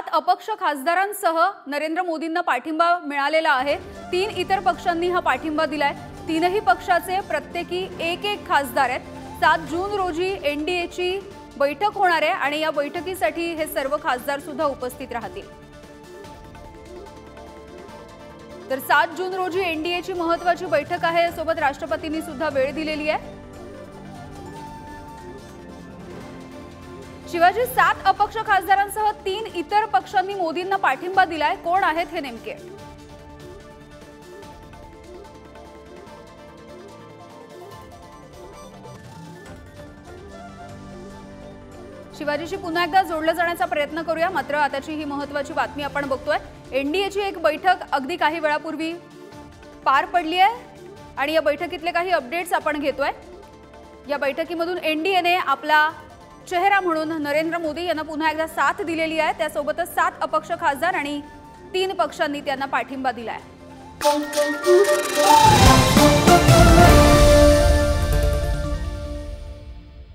7 अपक्ष खासदारांसह नरेंद्र मोदींना पाठिंबा मिळालेला आहे। 3 इतर पक्षांनी हा पाठिंबा दिलाय। तीनही पक्षाचे प्रत्येकी एक खासदार आहेत। 7 जून रोजी एनडीएची बैठक होणार आहे आणि या बैठकीसाठी हे सर्व खासदार सुद्धा उपस्थित राहतील। तर 7 जून रोजी एनडीएची महत्त्वाची बैठक आहे। यासोबत राष्ट्रपतींनी सुद्धा वेळ दिलेली आहे। शिवाजी 7 अपक्ष खासदारांसह 3 इतर पक्षांनी मोदींना पाठिंबा दिलाय। कोण आहेत हे नेमके? शिवाजीशी पुन्हा एकदा जोडलं जाण्याचा प्रयत्न करूया। मात्र आताची ही महत्त्वाची बातमी आपण बघतोय। एनडीएची एक बैठक अगदी काही वेळापूर्वी पार पडली आहे आणि या बैठकीतले काही अपडेट्स आपण घेतोय। या बैठकीमधून एनडीएने आपला चेहरा म्हणून नरेंद्र मोदी यांना पुन्हा एकदा साथ दिलेली आहे। त्यासोबतच 7 अपक्ष खासदार आणि 3 पक्षांनी त्यांना पाठिंबा दिलाय।